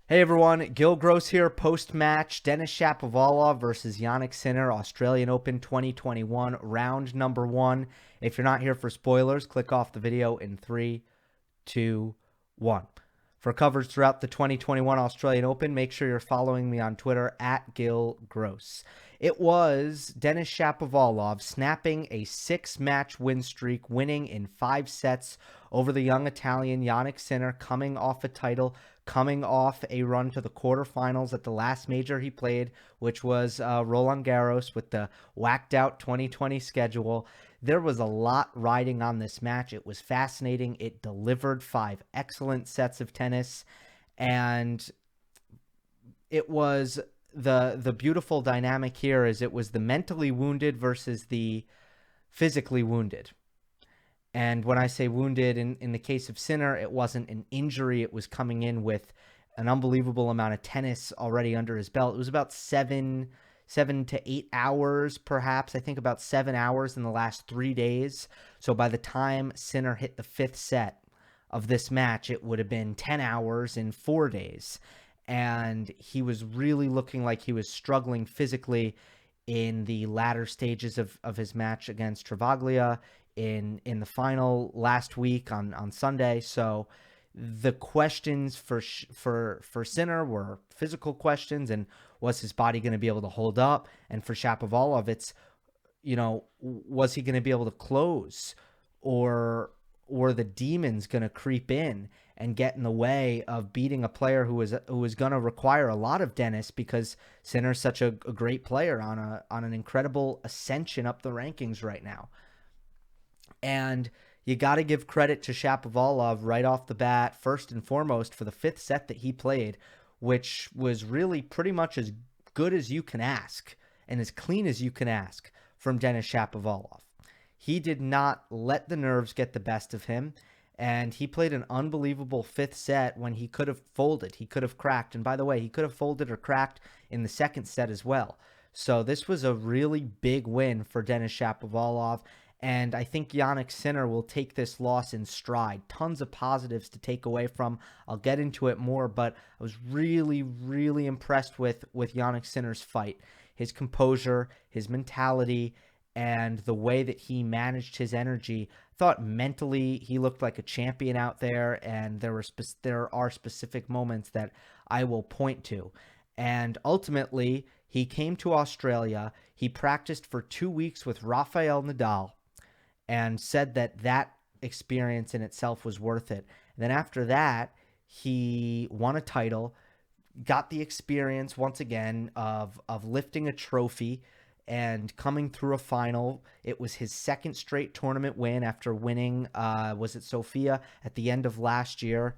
Hey everyone, Gill Gross here, post-match, Denis Shapovalov versus Jannik Sinner, Australian Open 2021, round number 1. If you're not here for spoilers, click off the video in 3, 2, 1. For coverage throughout the 2021 Australian Open, make sure you're following me on Twitter at Gill Gross. It was Denis Shapovalov snapping a 6-match win streak, winning in 5 sets over the young Italian Jannik Sinner, coming off a title, coming off a run to the quarterfinals at the last major he played, which was Roland Garros with the whacked out 2020 schedule. There was a lot riding on this match. It was fascinating. It delivered 5 excellent sets of tennis, and it was the beautiful dynamic here is it was the mentally wounded versus the physically wounded. And when I say wounded, in the case of Sinner, it wasn't an injury. It was coming in with an unbelievable amount of tennis already under his belt. It was about 7 to 8 hours, perhaps. I think about 7 hours in the last 3 days. So by the time Sinner hit the 5th set of this match, it would have been 10 hours in 4 days. And he was really looking like he was struggling physically in the latter stages of his match against Travaglia in the final last week on Sunday. So the questions for Sinner were physical questions, and was his body going to be able to hold up? And for Shapovalov, it's, was he going to be able to close, or the demons going to creep in and get in the way of beating a player who was going to require a lot of Denis, because Sinner's such a great player on an incredible ascension up the rankings right now. And you got to give credit to Shapovalov right off the bat, first and foremost, for the 5th set that he played, which was really pretty much as good as you can ask and as clean as you can ask from Denis Shapovalov. He did not let the nerves get the best of him, and he played an unbelievable 5th set when he could have folded. He could have cracked. And by the way, he could have folded or cracked in the 2nd set as well. So this was a really big win for Denis Shapovalov. And I think Jannik Sinner will take this loss in stride. Tons of positives to take away from. I'll get into it more, but I was really, really impressed with Jannik Sinner's fight. His composure, his mentality, and the way that he managed his energy. I thought mentally he looked like a champion out there, and there are specific moments that I will point to. And ultimately, he came to Australia. He practiced for 2 weeks with Rafael Nadal, and said that experience in itself was worth it. And then after that, he won a title, got the experience once again of lifting a trophy and coming through a final. It was his 2nd straight tournament win after winning, was it Sofia at the end of last year?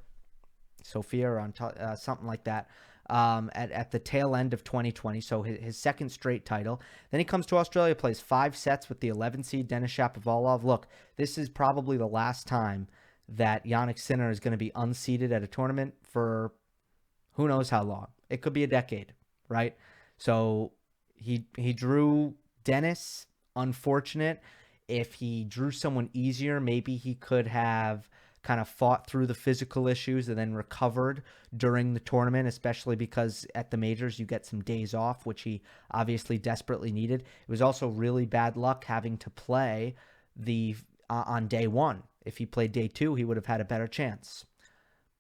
Sofia or something like that. At the tail end of 2020, so his 2nd straight title. Then he comes to Australia, plays 5 sets with the 11 seed Denis Shapovalov. Look, this is probably the last time that Jannik Sinner is going to be unseeded at a tournament for who knows how long. It could be a decade, right? So he drew Denis. Unfortunate. If he drew someone easier, maybe he could have kind of fought through the physical issues and then recovered during the tournament, especially because at the majors you get some days off, which he obviously desperately needed. It was also really bad luck having to play on day 1. If he played day 2, he would have had a better chance.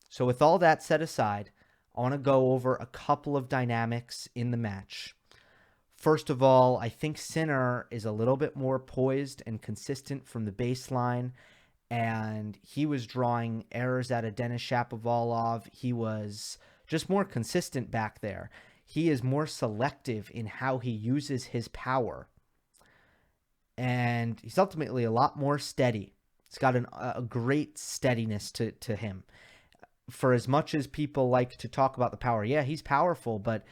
So with all that set aside, I want to go over a couple of dynamics in the match. First of all, I think Sinner is a little bit more poised and consistent from the baseline, and he was drawing errors out of Denis Shapovalov. He was just more consistent back there. He is more selective in how he uses his power, and he's ultimately a lot more steady. He's got a great steadiness to him. For as much as people like to talk about the power, yeah, he's powerful, but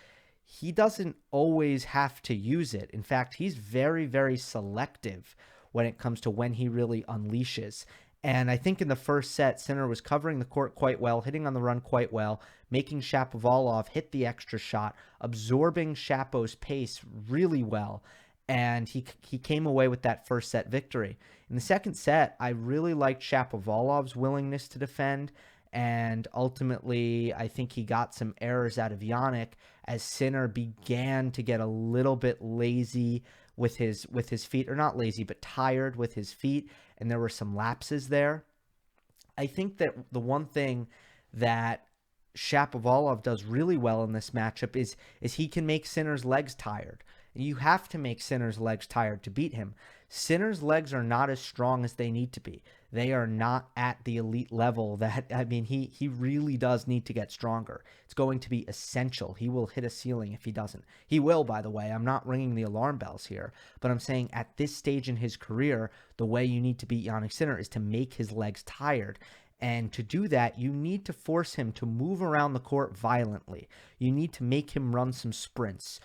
he doesn't always have to use it. In fact, he's very, very selective when it comes to when he really unleashes. And I think in the first set, Sinner was covering the court quite well, hitting on the run quite well, making Shapovalov hit the extra shot, absorbing Shapo's pace really well, and he came away with that first set victory. In the second set, I really liked Shapovalov's willingness to defend, And ultimately, I think he got some errors out of Jannik as Sinner began to get a little bit lazy with his feet, or not lazy, but tired with his feet, and there were some lapses there. I think that the one thing that Shapovalov does really well in this matchup is he can make Sinner's legs tired. You have to make Sinner's legs tired to beat him. Sinner's legs are not as strong as they need to be. They are not at the elite level that, I mean, he really does need to get stronger. It's going to be essential. He will hit a ceiling if he doesn't. He will, by the way. I'm not ringing the alarm bells here, but I'm saying at this stage in his career, the way you need to beat Jannik Sinner is to make his legs tired. And to do that, you need to force him to move around the court violently. You need to make him run some sprints.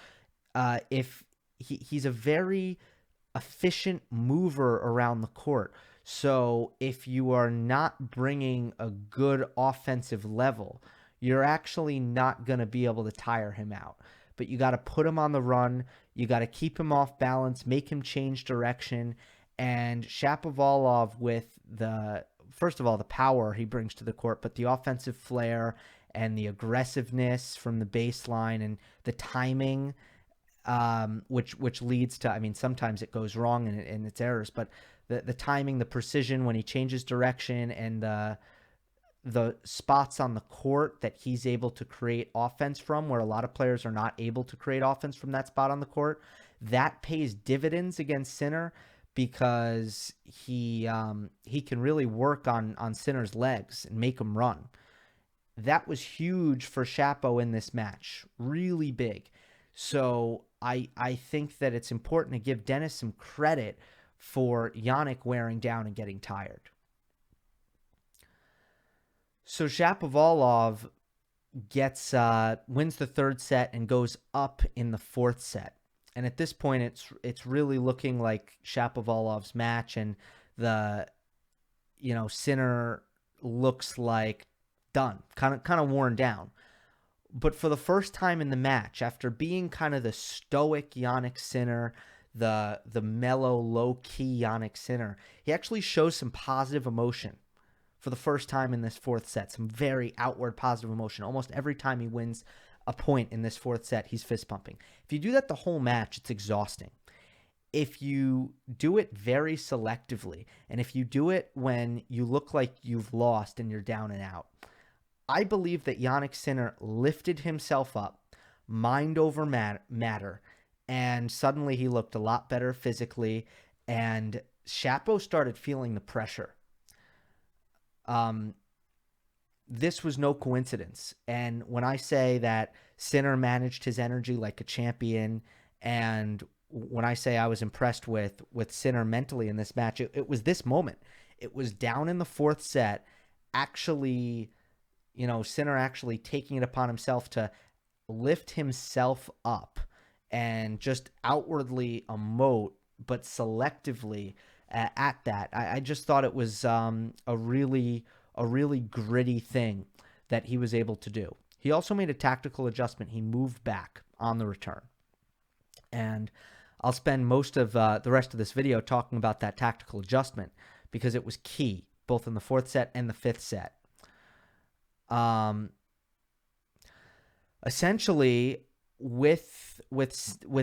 If he's a very efficient mover around the court. So if you are not bringing a good offensive level, you're actually not going to be able to tire him out. But you got to put him on the run. You got to keep him off balance, make him change direction. And Shapovalov, with the, first of all, the power he brings to the court, but the offensive flair and the aggressiveness from the baseline and the timing, which leads to, I mean, sometimes it goes wrong and it's errors, but the timing, the precision when he changes direction, and the spots on the court that he's able to create offense from, where a lot of players are not able to create offense from that spot on the court, that pays dividends against Sinner, because he can really work on Sinner's legs and make him run. That was huge for Shapo in this match, really big. So I think that it's important to give Denis some credit for Jannik wearing down and getting tired. So Shapovalov wins the third set and goes up in the fourth set. And at this point, it's really looking like Shapovalov's match, and Sinner looks like done, kind of worn down. But for the first time in the match, after being kind of the stoic Jannik Sinner, the mellow, low-key Jannik Sinner, he actually shows some positive emotion for the first time in this fourth set, some very outward positive emotion. Almost every time he wins a point in this fourth set, he's fist-pumping. If you do that the whole match, it's exhausting. If you do it very selectively, and if you do it when you look like you've lost and you're down and out, I believe that Jannik Sinner lifted himself up, mind over matter, and suddenly he looked a lot better physically, and Shapo started feeling the pressure. This was no coincidence. And when I say that Sinner managed his energy like a champion, and when I say I was impressed with Sinner mentally in this match, it was this moment. It was down in the fourth set, actually, Sinner actually taking it upon himself to lift himself up and just outwardly emote, but selectively at that. I just thought it was a really gritty thing that he was able to do. He also made a tactical adjustment. He moved back on the return. And I'll spend most of the rest of this video talking about that tactical adjustment, because it was key, both in the fourth set and the fifth set. Essentially, with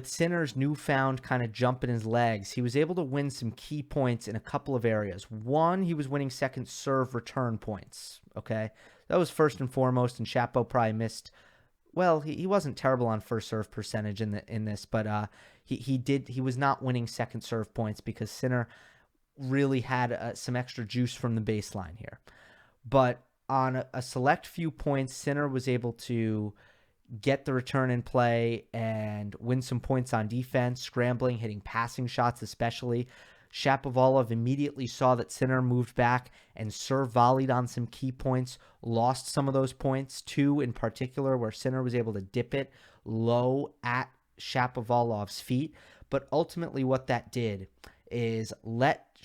Sinner's newfound kind of jump in his legs, he was able to win some key points in a couple of areas. One, he was winning second serve return points. Okay, that was first and foremost, and Shapo probably missed. Well, he wasn't terrible on first serve percentage in this, but he was not winning second serve points because Sinner really had some extra juice from the baseline here. But on a select few points, Sinner was able to get the return in play and win some points on defense, scrambling, hitting passing shots especially. Shapovalov immediately saw that Sinner moved back and serve volleyed on some key points, lost some of those points, two in particular where Sinner was able to dip it low at Shapovalov's feet. But ultimately what that did is let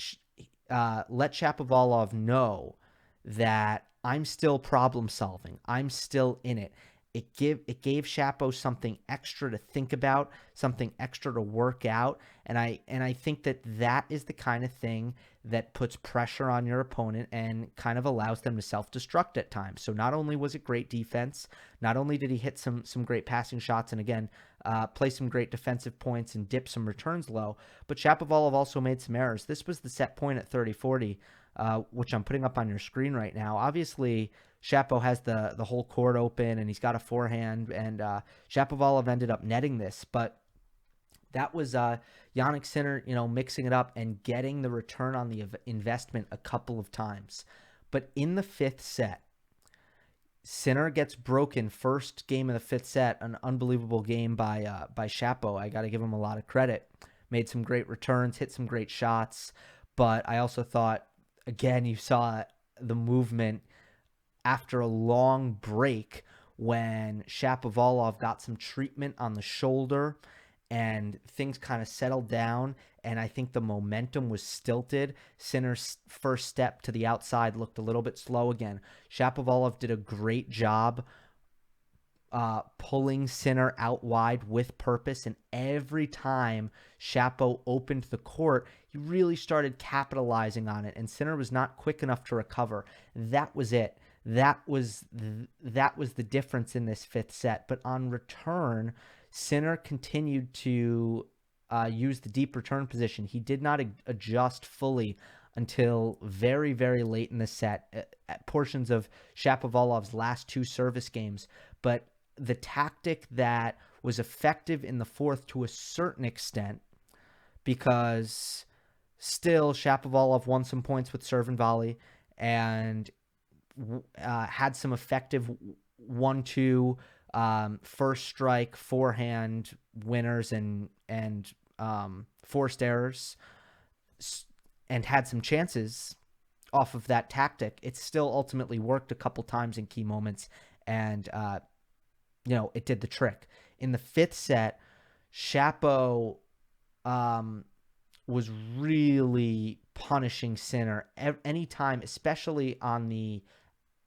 Shapovalov know that I'm still problem solving. I'm still in it. it gave Shapo something extra to think about, something extra to work out, and I think that is the kind of thing that puts pressure on your opponent and kind of allows them to self-destruct at times. So not only was it great defense, not only did he hit some great passing shots and again play some great defensive points and dip some returns low, but Shapovalov also made some errors. This was the set point at 30-40, which I'm putting up on your screen right now. Obviously, Shapo has the whole court open, and he's got a forehand, and Shapovalov ended up netting this. But that was Jannik Sinner, mixing it up and getting the return on the investment a couple of times. But in the fifth set, Sinner gets broken first game of the fifth set, an unbelievable game by Shapo. I got to give him a lot of credit. Made some great returns, hit some great shots, but I also thought, again, you saw the movement after a long break when Shapovalov got some treatment on the shoulder and things kind of settled down, and I think the momentum was stilted. Sinner's first step to the outside looked a little bit slow again. Shapovalov did a great job pulling Sinner out wide with purpose, and every time Shapo opened the court, he really started capitalizing on it, and Sinner was not quick enough to recover. That was it. That was the difference in this fifth set. But on return, Sinner continued to use the deep return position. He did not adjust fully until very, very late in the set, at portions of Shapovalov's last two service games. But the tactic that was effective in the fourth to a certain extent, because still Shapovalov won some points with serve and volley and had some effective 1-2 first strike forehand winners and forced errors, and had some chances off of that tactic. It still ultimately worked a couple times in key moments, and it did the trick. In the fifth set, Shapo was really punishing Sinner anytime, especially on the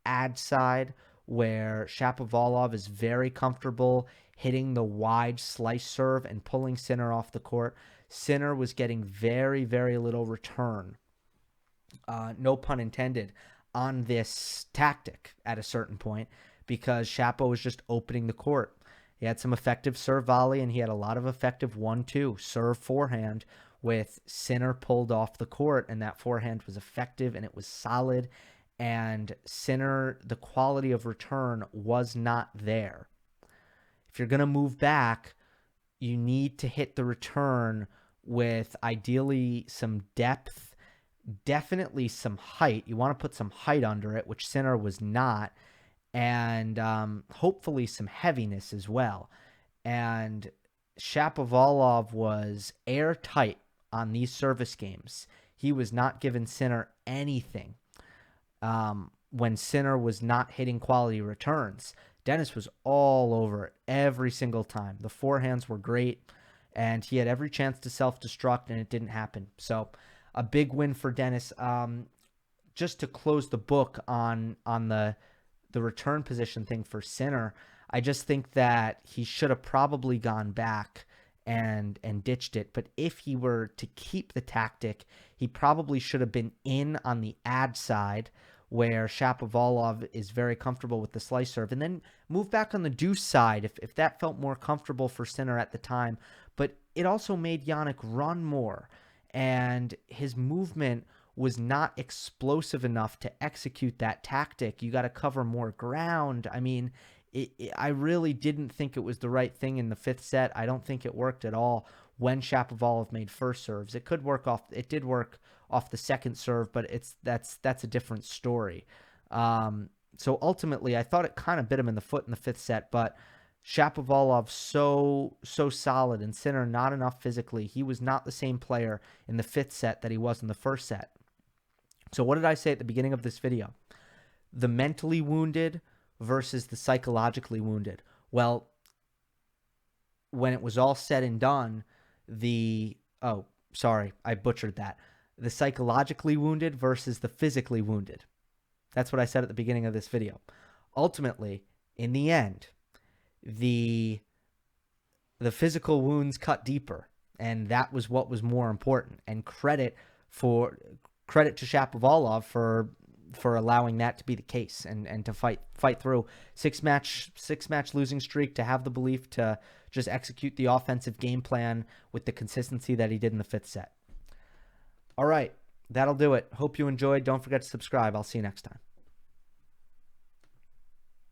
ad side, where Shapovalov is very comfortable hitting the wide slice serve and pulling Sinner off the court. Sinner was getting very, very little return, no pun intended, on this tactic at a certain point, because Shapo was just opening the court. He had some effective serve volley, and he had a lot of effective 1-2 serve forehand with Sinner pulled off the court, and that forehand was effective and it was solid. And Sinner, the quality of return was not there. If you're going to move back, you need to hit the return with ideally some depth, definitely some height. You want to put some height under it, which Sinner was not, and hopefully some heaviness as well. And Shapovalov was airtight on these service games. He was not giving Sinner anything. When Sinner was not hitting quality returns, Denis was all over it every single time. The forehands were great, and he had every chance to self-destruct, and it didn't happen. So a big win for Denis. Just to close the book on the return position thing for Sinner, I just think that he should have probably gone back and ditched it. But if he were to keep the tactic, he probably should have been in on the ad side, where Shapovalov is very comfortable with the slice serve, and then move back on the deuce side if that felt more comfortable for Sinner at the time. But it also made Jannik run more, and his movement was not explosive enough to execute that tactic. You got to cover more ground. I mean, I really didn't think it was the right thing in the fifth set. I don't think it worked at all when Shapovalov made first serves. It did work off the second serve, but that's a different story. So ultimately, I thought it kind of bit him in the foot in the fifth set, but Shapovalov so solid, and Sinner not enough physically. He was not the same player in the fifth set that he was in the first set. So what did I say at the beginning of this video? The mentally wounded versus the psychologically wounded. Well, when it was all said and done, I butchered that. The psychologically wounded versus the physically wounded. That's what I said at the beginning of this video. Ultimately, in the end, the physical wounds cut deeper, and that was what was more important. And credit to Shapovalov for allowing that to be the case and to fight through six match losing streak, to have the belief to just execute the offensive game plan with the consistency that he did in the 5th set. All right, that'll do it. Hope you enjoyed. Don't forget to subscribe. I'll see you next time.